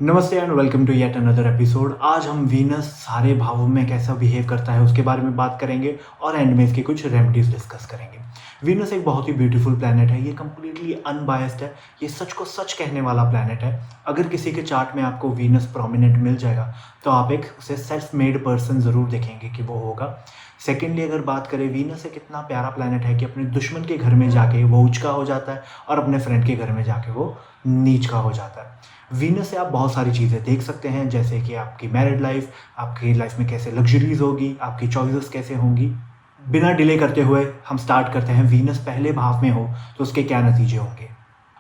नमस्ते and welcome to yet another episode. आज हम वीनस सारे भावों में कैसा बिहेव करता है उसके बारे में बात करेंगे और एंड में इसकी कुछ रेमेडीज डिस्कस करेंगे। वीनस एक बहुत ही ब्यूटीफुल प्लैनेट है, ये कम्प्लीटली अनबायस्ड है, ये सच को सच कहने वाला प्लैनेट है। अगर किसी के चार्ट में आपको वीनस प्रोमिनेंट मिल जाएगा तो आप एक उसे सेल्फ मेड पर्सन ज़रूर देखेंगे कि वो होगा। सेकेंडली अगर बात करें, वीनस एक इतना प्यारा प्लैनेट है कि अपने दुश्मन के घर में जाके वो ऊंच का हो जाता है और अपने फ्रेंड के घर में जाके वो नीच का हो जाता है। वीनस से आप बहुत सारी चीज़ें देख सकते हैं, जैसे कि आपकी मैरिड लाइफ, आपकी लाइफ में कैसे लग्जरीज होगी, आपकी चॉइसेस कैसे होंगी। बिना डिले करते हुए हम स्टार्ट करते हैं। वीनस पहले भाव में हो तो उसके क्या नतीजे होंगे।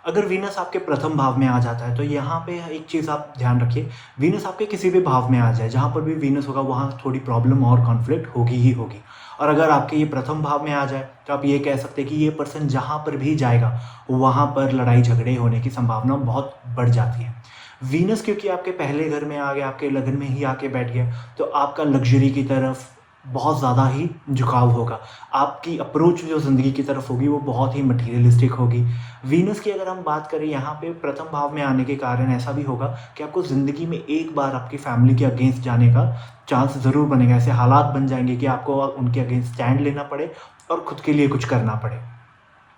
अगर वीनस आपके प्रथम भाव में आ जाता है तो यहाँ पे एक चीज़ आप ध्यान रखिए, वीनस आपके किसी भी भाव में आ जाए, जहाँ पर भी वीनस होगा वहाँ थोड़ी प्रॉब्लम और कॉन्फ्लिक्ट होगी ही होगी। और अगर आपके ये प्रथम भाव में आ जाए तो आप ये कह सकते हैं कि ये पर्सन जहाँ पर भी जाएगा वहाँ पर लड़ाई झगड़े होने की संभावना बहुत बढ़ जाती है। वीनस क्योंकि आपके पहले घर में आ गया, आपके लगन में ही आके बैठ गया, तो आपका लग्जरी की तरफ बहुत ज़्यादा ही झुकाव होगा। आपकी अप्रोच जो ज़िंदगी की तरफ होगी वो बहुत ही मटीरियलिस्टिक होगी। वीनस की अगर हम बात करें, यहाँ पे प्रथम भाव में आने के कारण ऐसा भी होगा कि आपको ज़िंदगी में एक बार आपकी फैमिली के अगेंस्ट जाने का चांस ज़रूर बनेगा। ऐसे हालात बन जाएंगे कि आपको उनके अगेंस्ट स्टैंड लेना पड़े और खुद के लिए कुछ करना पड़े।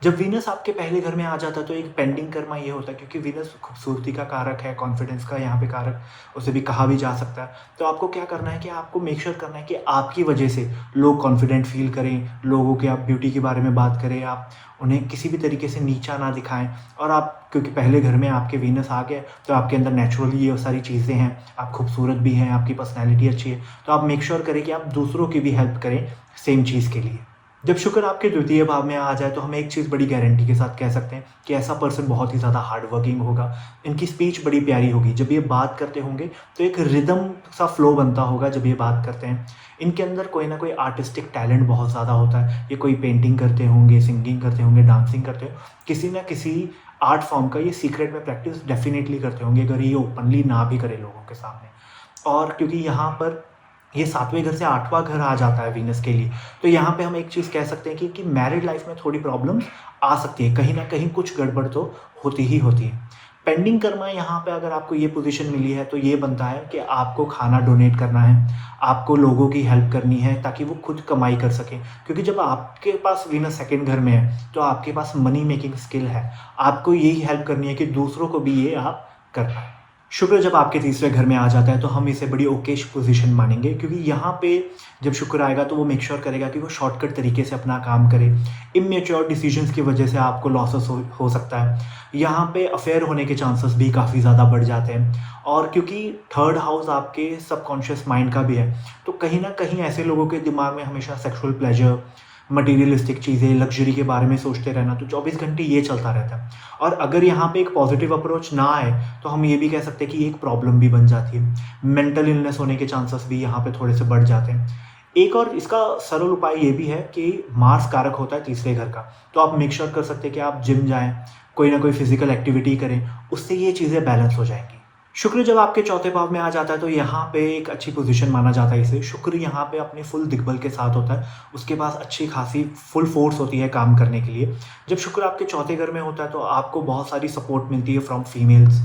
जब वीनस आपके पहले घर में आ जाता है तो एक पेंडिंग कर्मा ये होता है, क्योंकि वीनस खूबसूरती का कारक है, कॉन्फिडेंस का यहाँ पे कारक उसे भी कहा भी जा सकता है। तो आपको क्या करना है कि आपको मेक श्योर करना है कि आपकी वजह से लोग कॉन्फिडेंट फील करें, लोगों के आप ब्यूटी के बारे में बात करें, आप उन्हें किसी भी तरीके से नीचा ना दिखाएं। और आप क्योंकि पहले घर में आपके वीनस आ गए तो आपके अंदर नेचुरली ये सारी चीज़ें हैं, आप खूबसूरत भी हैं, आपकी पर्सनैलिटी अच्छी है, तो आप मेक श्योर करें कि आप दूसरों की भी हेल्प करें सेम चीज़ के लिए। जब शुक्र आपके द्वितीय भाव में आ जाए तो हम एक चीज़ बड़ी गारंटी के साथ कह सकते हैं कि ऐसा पर्सन बहुत ही ज़्यादा हार्ड वर्किंग होगा। इनकी स्पीच बड़ी प्यारी होगी, जब ये बात करते होंगे तो एक रिदम सा फ्लो बनता होगा जब ये बात करते हैं। इनके अंदर कोई ना कोई आर्टिस्टिक टैलेंट बहुत ज़्यादा होता है। ये कोई पेंटिंग करते होंगे, सिंगिंग करते होंगे, डांसिंग करते हो, किसी ना किसी आर्ट फॉर्म का ये सीक्रेट में प्रैक्टिस डेफिनेटली करते होंगे, अगर ये ओपनली ना भी करे लोगों के सामने। और क्योंकि यहाँ पर ये 7वें घर से 8वां घर आ जाता है वीनस के लिए, तो यहाँ पे हम एक चीज़ कह सकते हैं कि मैरिड लाइफ में थोड़ी प्रॉब्लम्स आ सकती है, कहीं ना कहीं कुछ गड़बड़ तो होती ही होती है। पेंडिंग कर्मा यहाँ पे अगर आपको ये पोजीशन मिली है तो ये बनता है कि आपको खाना डोनेट करना है, आपको लोगों की हेल्प करनी है ताकि वो खुद कमाई कर सकें। क्योंकि जब आपके पास वीनस सेकंड घर में है तो आपके पास मनी मेकिंग स्किल है, आपको यही हेल्प करनी है कि दूसरों को भी ये आप कर पाए। शुक्र जब आपके तीसरे घर में आ जाता है तो हम इसे बड़ी ओकेश पोजीशन मानेंगे, क्योंकि यहाँ पे जब शुक्र आएगा तो वो मेक श्योर करेगा कि वो शॉर्टकट तरीके से अपना काम करे। इमेच्योर डिसीजंस की वजह से आपको लॉसेस हो सकता है। यहाँ पे अफेयर होने के चांसेस भी काफ़ी ज़्यादा बढ़ जाते हैं। और क्योंकि थर्ड हाउस आपके सबकॉन्शियस माइंड का भी है, तो कहीं ना कहीं ऐसे लोगों के दिमाग में हमेशा सेक्सुअल प्लेजर, मटीरियलिस्टिक चीज़ें, लग्जरी के बारे में सोचते रहना, तो 24 घंटे ये चलता रहता है। और अगर यहाँ पे एक पॉजिटिव अप्रोच ना आए तो हम ये भी कह सकते हैं कि एक प्रॉब्लम भी बन जाती है। मेंटल इलनेस होने के चांसेस भी यहाँ पे थोड़े से बढ़ जाते हैं। एक और इसका सरल उपाय ये भी है कि मार्स कारक होता है तीसरे घर का, तो आप मेक श्योर कर सकते हैं कि आप जिम जाएँ, कोई ना कोई फिजिकल एक्टिविटी करें, उससे ये चीज़ें बैलेंस हो जाएंगी। शुक्र जब आपके चौथे भाव में आ जाता है तो यहाँ पे एक अच्छी पोजीशन माना जाता है इसे। शुक्र यहाँ पे अपने फुल दिग्बल के साथ होता है, उसके पास अच्छी खासी फुल फोर्स होती है काम करने के लिए। जब शुक्र आपके चौथे घर में होता है तो आपको बहुत सारी सपोर्ट मिलती है फ्रॉम फीमेल्स,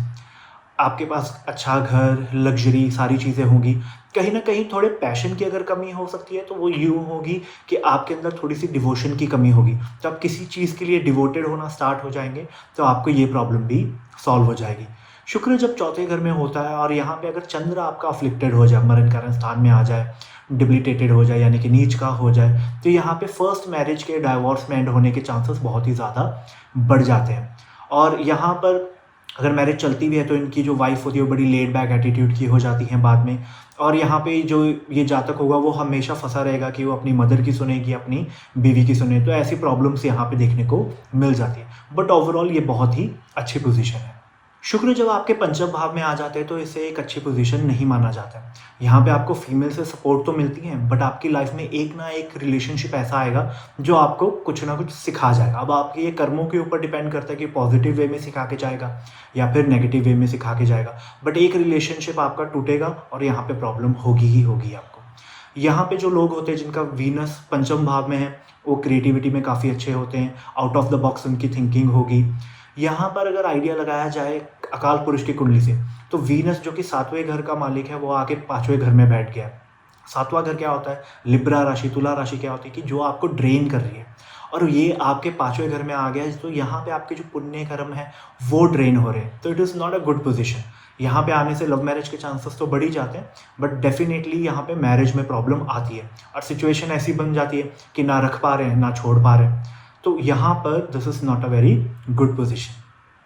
आपके पास अच्छा घर, लग्जरी सारी चीज़ें होंगी। कहीं ना कहीं थोड़े पैशन की अगर कमी हो सकती है तो वो यूँ होगी कि आपके अंदर थोड़ी सी डिवोशन की कमी होगी, तो आप किसी चीज़ के लिए डिवोटेड होना स्टार्ट हो जाएंगे तो आपको ये प्रॉब्लम भी सॉल्व हो जाएगी। शुक्र जब चौथे घर में होता है और यहाँ पे अगर चंद्र आपका अफ्लिक्टेड हो जाए, मरण कारण स्थान में आ जाए, डिबिलिटेटेड हो जाए यानी कि नीच का हो जाए, तो यहाँ पे फर्स्ट मैरिज के डाइवोर्स में एंड होने के चांसेस बहुत ही ज़्यादा बढ़ जाते हैं। और यहाँ पर अगर मैरिज चलती भी है तो इनकी जो वाइफ होती है वो बड़ी लेड बैक एटीट्यूड की हो जाती है बाद में। और यहाँ पे जो ये जातक होगा वो हमेशा फंसा रहेगा कि वो अपनी मदर की सुनेगी, अपनी बीवी की सुने, तो ऐसी प्रॉब्लम्स यहाँ पे देखने को मिल जाती है। बट ओवरऑल ये बहुत ही अच्छी पोजीशन है। शुक्र जब आपके पंचम भाव में आ जाते हैं तो इसे एक अच्छी पोजीशन नहीं माना जाता है। यहाँ पे आपको फीमेल से सपोर्ट तो मिलती है, बट आपकी लाइफ में एक ना एक रिलेशनशिप ऐसा आएगा जो आपको कुछ ना कुछ सिखा जाएगा। अब आपके ये कर्मों के ऊपर डिपेंड करता है कि पॉजिटिव वे में सिखा के जाएगा या फिर नेगेटिव वे में सिखा के जाएगा, बट एक रिलेशनशिप आपका टूटेगा और यहाँ पे प्रॉब्लम होगी ही होगी आपको। यहाँ पे जो लोग होते हैं जिनका वीनस पंचम भाव में है वो क्रिएटिविटी में काफ़ी अच्छे होते हैं, आउट ऑफ द बॉक्स उनकी थिंकिंग होगी। यहाँ पर अगर आइडिया लगाया जाए अकाल पुरुष की कुंडली से, तो वीनस जो कि 7वें घर का मालिक है वो आके 5वें घर में बैठ गया है। 7वां घर क्या होता है? लिब्रा राशि, तुला राशि क्या होती है कि जो आपको ड्रेन कर रही है, और ये आपके 5वें घर में आ गया है, तो यहाँ पे आपके जो पुण्य कर्म है वो ड्रेन हो रहे हैं, तो it is not a good position. यहाँ पे आने से लव मैरिज के चांसेस तो बढ़ ही जाते हैं, बट डेफिनेटली यहाँ पे मैरिज में प्रॉब्लम आती है और सिचुएशन ऐसी बन जाती है कि ना रख पा रहे हैं ना छोड़ पा रहे हैं, तो यहाँ पर this is not a very good position.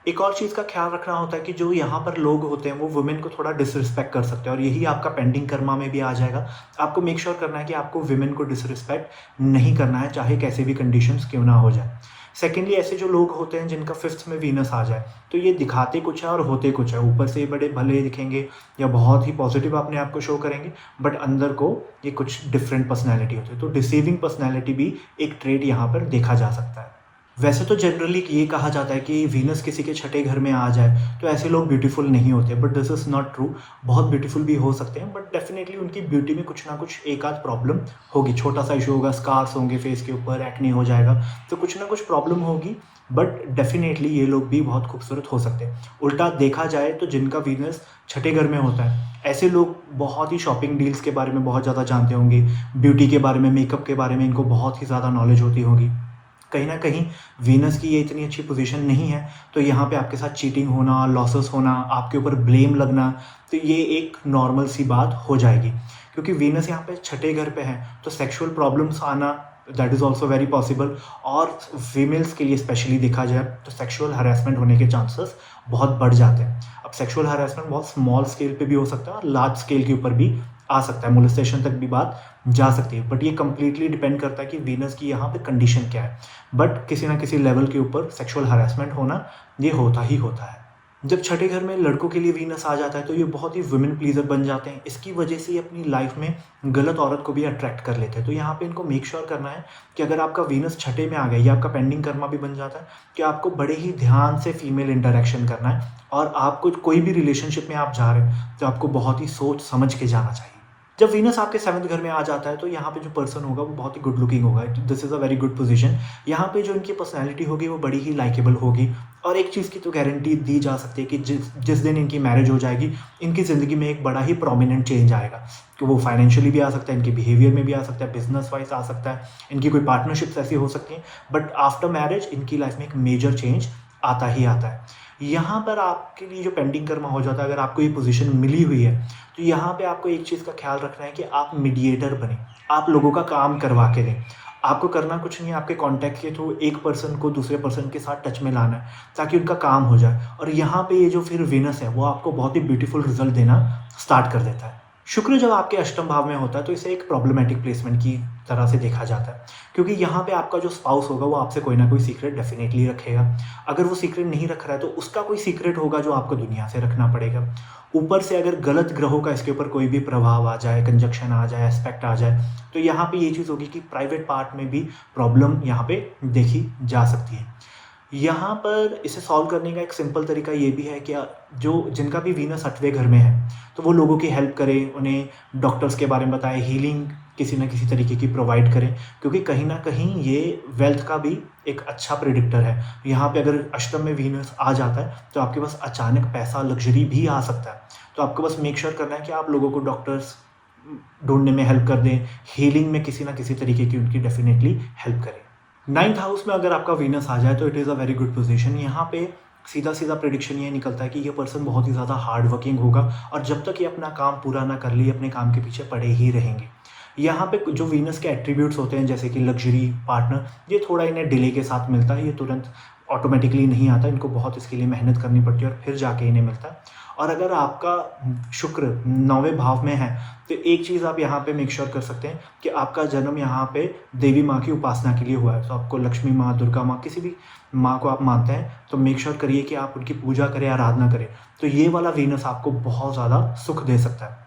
एक और चीज़ का ख्याल रखना होता है कि जो यहाँ पर लोग होते हैं वो वुमेन को थोड़ा डिसरिस्पेक्ट कर सकते हैं, और यही आपका पेंडिंग कर्मा में भी आ जाएगा। आपको मेक श्योर करना है कि आपको वुमेन को डिसरिस्पेक्ट नहीं करना है, चाहे कैसे भी कंडीशंस क्यों ना हो जाए। सेकेंडली, ऐसे जो लोग होते हैं जिनका 5th में वीनस आ जाए, तो ये दिखाते कुछ है और होते कुछ है। ऊपर से बड़े भले दिखेंगे या बहुत ही पॉजिटिव अपने आप को शो करेंगे, बट अंदर को ये कुछ डिफरेंट पर्सनैलिटी होती है, तो डिसीविंग पर्सनैलिटी भी एक ट्रेट यहाँ पर देखा जा सकता है। वैसे तो जनरली ये कहा जाता है कि वीनस किसी के छठे घर में आ जाए तो ऐसे लोग ब्यूटीफुल नहीं होते, but this is not true. बहुत ब्यूटीफुल भी हो सकते हैं, बट डेफिनेटली उनकी ब्यूटी में कुछ ना कुछ एक आध प्रॉब्लम होगी, छोटा सा इशू होगा, स्कार्स होंगे फेस के ऊपर, एक्ने हो जाएगा, तो कुछ ना कुछ प्रॉब्लम होगी, बट डेफिनेटली ये लोग भी बहुत खूबसूरत हो सकते हैं। उल्टा देखा जाए तो जिनका वीनस छठे घर में होता है, ऐसे लोग बहुत ही शॉपिंग डील्स के बारे में बहुत ज़्यादा जानते होंगे, ब्यूटी के बारे में, मेकअप के बारे में इनको बहुत ही ज़्यादा नॉलेज होती होगी। कहीं ना कहीं वीनस की ये इतनी अच्छी पोजीशन नहीं है, तो यहाँ पे आपके साथ चीटिंग होना, लॉसेस होना, आपके ऊपर ब्लेम लगना, तो ये एक नॉर्मल सी बात हो जाएगी। क्योंकि वीनस यहाँ पे छठे घर पे है, तो सेक्सुअल प्रॉब्लम्स आना that is also very possible, और फीमेल्स के लिए स्पेशली देखा जाए तो सेक्सुअल हरासमेंट होने के चांसेस बहुत बढ़ जाते हैं। अब सेक्सुअल हरासमेंट बहुत स्मॉल स्केल पे भी हो सकता है और लार्ज स्केल के ऊपर भी आ सकता है, मोलेस्टेशन तक भी बात जा सकती है, बट ये कम्प्लीटली डिपेंड करता है कि वीनस की यहाँ पे कंडीशन क्या है। बट किसी ना किसी लेवल के ऊपर सेक्सुअल हरासमेंट होना ये होता ही होता है। जब छठे घर में लड़कों के लिए वीनस आ जाता है तो ये बहुत ही वुमेन प्लीजर बन जाते हैं, इसकी वजह से ये अपनी लाइफ में गलत औरत को भी अट्रैक्ट कर लेते हैं। तो यहाँ पे इनको मेक श्योर करना है कि अगर आपका वीनस छठे में आ गया, ये आपका पेंडिंग कर्मा भी बन जाता है, कि आपको बड़े ही ध्यान से फीमेल इंटरेक्शन करना है, और आपको कोई भी रिलेशनशिप में आप जा रहे हैं तो आपको बहुत ही सोच समझ के जाना चाहिए। जब वीनस आपके 7th घर में आ जाता है तो यहाँ पे जो पर्सन होगा वो बहुत ही गुड लुकिंग होगा, this is a very good position. यहाँ पे जो इनकी पर्सनैलिटी होगी वो बड़ी ही लाइकेबल होगी, और एक चीज़ की तो गारंटी दी जा सकती है कि जिस दिन इनकी मैरिज हो जाएगी, इनकी ज़िंदगी में एक बड़ा ही प्रोमिनेंट चेंज आएगा, कि वो फाइनेंशियली भी आ सकता है, इनके बिहेवियर में भी आ सकता है, बिजनेस वाइज आ सकता है, इनकी कोई पार्टनरशिप्स ऐसी हो सकती हैं, बट आफ्टर मैरिज इनकी लाइफ में एक मेजर चेंज आता ही आता है। यहाँ पर आपके लिए जो पेंडिंग कर्मा हो जाता है, अगर आपको ये पोजीशन मिली हुई है, तो यहाँ पे आपको एक चीज़ का ख्याल रखना है कि आप मीडिएटर बने, आप लोगों का काम करवा के दें। आपको करना कुछ नहीं है, आपके कॉन्टैक्ट के थ्रू एक पर्सन को दूसरे पर्सन के साथ टच में लाना है ताकि उनका काम हो जाए, और यहाँ पे ये जो फिर वीनस है वो आपको बहुत ही ब्यूटीफुल रिजल्ट देना स्टार्ट कर देता है। शुक्र जब आपके अष्टम भाव में होता है तो इसे एक प्रॉब्लमेटिक प्लेसमेंट की तरह से देखा जाता है, क्योंकि यहाँ पे आपका जो स्पाउस होगा वो आपसे कोई ना कोई सीक्रेट डेफिनेटली रखेगा। अगर वो सीक्रेट नहीं रख रहा है तो उसका कोई सीक्रेट होगा जो आपको दुनिया से रखना पड़ेगा। ऊपर से अगर गलत ग्रहों का इसके ऊपर कोई भी प्रभाव आ जाए, कंजक्शन आ जाए, एस्पेक्ट आ जाए, तो यहाँ पे ये चीज़ होगी कि प्राइवेट पार्ट में भी प्रॉब्लम यहाँ पे देखी जा सकती है। यहाँ पर इसे सॉल्व करने का एक सिंपल तरीका ये भी है कि जो जिनका भी वीनस 8वें घर में है तो वो लोगों की हेल्प करें, उन्हें डॉक्टर्स के बारे में बताएं, हीलिंग किसी न किसी तरीके की प्रोवाइड करें, क्योंकि कहीं ना कहीं ये वेल्थ का भी एक अच्छा प्रेडिक्टर है। यहाँ पे अगर अष्टम में वीनस आ जाता है तो आपके पास अचानक पैसा, लग्जरी भी आ सकता है। तो आपको बस मेक श्योर करना है कि आप लोगों को डॉक्टर्स ढूंढने में हेल्प कर दें, हीलिंग में किसी ना किसी तरीके की उनकी डेफिनेटली हेल्प करें। 9th हाउस में अगर आपका वीनस आ जाए तो it is a very good position. यहाँ पे सीधा सीधा प्रेडिक्शन ये निकलता है कि ये पर्सन बहुत ही ज़्यादा हार्ड वर्किंग होगा, और जब तक ये अपना काम पूरा ना कर ले अपने काम के पीछे पड़े ही रहेंगे। यहाँ पे जो वीनस के एट्रीब्यूट्स होते हैं जैसे कि लग्जरी, पार्टनर, ये थोड़ा इन्हें डिले के साथ मिलता है, ये तुरंत ऑटोमेटिकली नहीं आता, इनको बहुत इसके लिए मेहनत करनी पड़ती है और फिर जाके इन्हें मिलता है। और अगर आपका शुक्र 9वें भाव में है तो एक चीज़ आप यहाँ पे मेक श्योर कर सकते हैं कि आपका जन्म यहाँ पे देवी माँ की उपासना के लिए हुआ है। तो आपको लक्ष्मी माँ, दुर्गा माँ, किसी भी माँ को आप मानते हैं तो मेक श्योर करिए कि आप उनकी पूजा करें, आराधना करें, तो ये वाला वीनस आपको बहुत ज़्यादा सुख दे सकता है।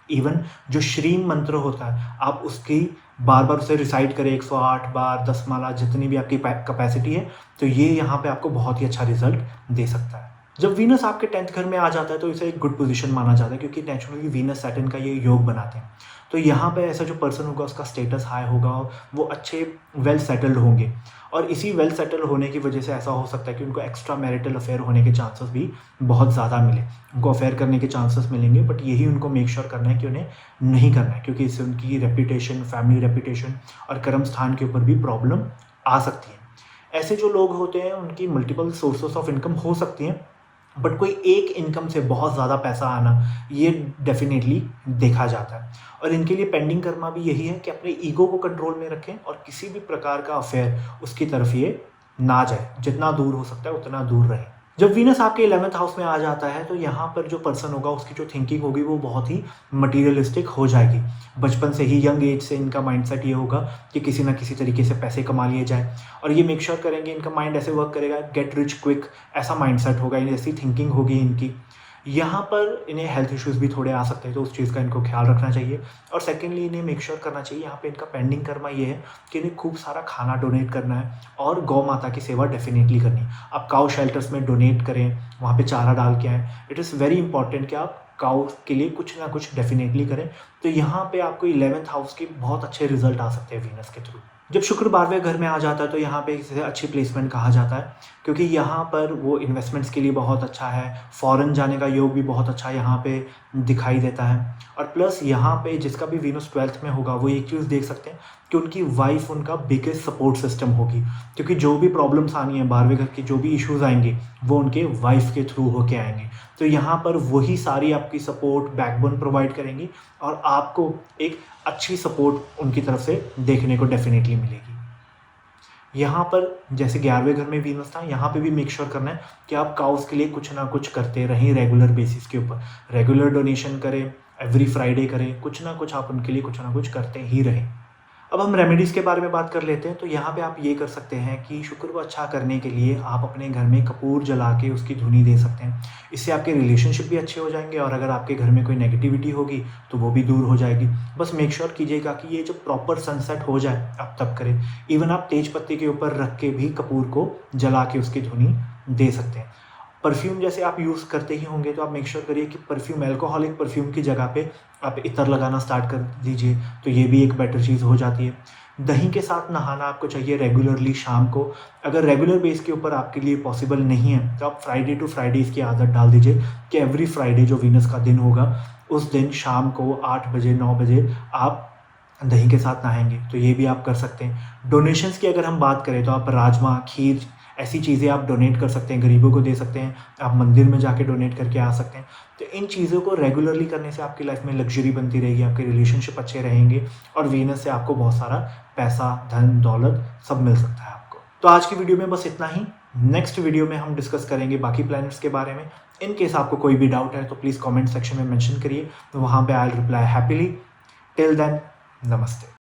इवन जो श्रीम मंत्र होता है आप उसकी बार बार उसे रिसाइट करें 108 बार, 10 माला, जितनी भी आपकी कैपेसिटी है, तो ये यहाँ पे आपको बहुत ही अच्छा रिजल्ट दे सकता है। जब वीनस आपके 10th घर में आ जाता है तो इसे एक गुड पोजीशन माना जाता है, क्योंकि नेचुरली वीनस सैटर्न का ये योग बनाते हैं। तो यहाँ पे ऐसा जो पर्सन होगा उसका स्टेटस हाई होगा, वो अच्छे वेल सेटल्ड होंगे, और इसी वेल सेटल होने की वजह से ऐसा हो सकता है कि उनको एक्स्ट्रा मैरिटल अफेयर होने के चांसेस भी बहुत ज़्यादा मिले। उनको अफेयर करने के चांसेस मिलेंगे, बट यही उनको मेक श्योर करना है कि उन्हें नहीं करना है, क्योंकि इससे उनकी रेपुटेशन, फैमिली रेपुटेशन और कर्म स्थान के ऊपर भी प्रॉब्लम आ सकती है। ऐसे जो लोग होते हैं उनकी मल्टीपल सोर्सेस ऑफ इनकम हो सकती हैं, बट कोई एक इनकम से बहुत ज़्यादा पैसा आना ये डेफिनेटली देखा जाता है। और इनके लिए पेंडिंग कर्मा भी यही है कि अपने ईगो को कंट्रोल में रखें और किसी भी प्रकार का अफेयर उसकी तरफ ये ना जाए, जितना दूर हो सकता है उतना दूर रहे। जब वीनस आपके 11th हाउस में आ जाता है तो यहाँ पर जो पर्सन होगा उसकी जो थिंकिंग होगी वो बहुत ही मटीरियलिस्टिक हो जाएगी। बचपन से ही, यंग एज से इनका माइंडसेट ये होगा कि किसी ना किसी तरीके से पैसे कमा लिए जाए, और ये मेक श्योर करेंगे, इनका माइंड ऐसे वर्क करेगा, गेट रिच क्विक, ऐसा माइंडसेट होगा, ऐसी थिंकिंग होगी इनकी। यहाँ पर इन्हें हेल्थ इश्यूज़ भी थोड़े आ सकते हैं, तो उस चीज़ का इनको ख्याल रखना चाहिए। और सेकेंडली इन्हें मेक श्योर करना चाहिए, यहाँ पे इनका पेंडिंग कर्मा ये है कि इन्हें खूब सारा खाना डोनेट करना है और गौ माता की सेवा डेफिनेटली करनी है। आप काउ शेल्टर्स में डोनेट करें, वहाँ पे चारा डाल के आएँ। इट इज़ वेरी इंपॉर्टेंट कि आप काउ के लिए कुछ ना कुछ डेफिनेटली करें। तो यहाँ पे आपको 11th हाउस के बहुत अच्छे रिजल्ट आ सकते हैं वीनस के थ्रू। जब शुक्र 12वें घर में आ जाता है तो यहाँ पे इसे अच्छी प्लेसमेंट कहा जाता है, क्योंकि यहाँ पर वो इन्वेस्टमेंट्स के लिए बहुत अच्छा है। फॉरेन जाने का योग भी बहुत अच्छा यहाँ पे दिखाई देता है। और प्लस यहाँ पे जिसका भी वीनस 12th में होगा वो एक चीज़ देख सकते हैं कि उनकी वाइफ उनका बिगेस्ट सपोर्ट सिस्टम होगी, क्योंकि जो भी प्रॉब्लम्स आनी है 12वें घर की, जो भी इश्यूज़ आएंगे वो उनके वाइफ के थ्रू होके आएंगे। तो यहाँ पर वही सारी आपकी सपोर्ट, बैकबोन प्रोवाइड करेंगी और आपको एक अच्छी सपोर्ट उनकी तरफ से देखने को डेफिनेटली मिलेगी। यहाँ पर जैसे 11वें घर में वीनस था, यहाँ पे भी मेक श्योर करना है कि आप काउस के लिए कुछ ना कुछ करते रहें रेगुलर बेसिस के ऊपर। रेगुलर डोनेशन करें, एवरी फ्राइडे करें, कुछ ना कुछ आप उनके लिए कुछ ना कुछ करते ही रहें। अब हम रेमेडीज़ के बारे में बात कर लेते हैं। तो यहाँ पे आप ये कर सकते हैं कि शुक्र को अच्छा करने के लिए आप अपने घर में कपूर जला के उसकी धुनी दे सकते हैं। इससे आपके रिलेशनशिप भी अच्छे हो जाएंगे, और अगर आपके घर में कोई नेगेटिविटी होगी तो वो भी दूर हो जाएगी। बस मेक श्योर कीजिएगा कि ये जब प्रॉपर सनसेट हो जाए आप तब करें। इवन आप तेज पत्ते के ऊपर रख के भी कपूर को जला के उसकी धुनी दे सकते हैं। परफ्यूम जैसे आप यूज़ करते ही होंगे तो आप मेक श्योर करिए कि परफ्यूम, अल्कोहलिक परफ्यूम की जगह पे आप इत्र लगाना स्टार्ट कर दीजिए, तो ये भी एक बेटर चीज़ हो जाती है। दही के साथ नहाना आपको चाहिए रेगुलरली शाम को। अगर रेगुलर बेस के ऊपर आपके लिए पॉसिबल नहीं है तो आप फ्राइडे टू फ्राइडे इसकी आदत डाल दीजिए कि एवरी फ्राइडे जो वीनस का दिन होगा उस दिन शाम को 8 बजे 9 बजे आप दही के साथ नहाएंगे, तो ये भी आप कर सकते हैं। डोनेशंस की अगर हम बात करें तो आप राजमा, खीर, ऐसी चीज़ें आप डोनेट कर सकते हैं, गरीबों को दे सकते हैं। आप मंदिर में जाके डोनेट करके आ सकते हैं। तो इन चीज़ों को रेगुलरली करने से आपकी लाइफ में लग्जरी बनती रहेगी, आपके रिलेशनशिप अच्छे रहेंगे और वीनस से आपको बहुत सारा पैसा, धन, दौलत सब मिल सकता है आपको। तो आज की वीडियो में बस इतना ही। नेक्स्ट वीडियो में हम डिस्कस करेंगे बाकी प्लैनेट्स के बारे में। इन केस आपको कोई भी डाउट है तो प्लीज़ कॉमेंट सेक्शन में मेंशन करिए, तो वहाँ पे I will reply happily. Till then, नमस्ते।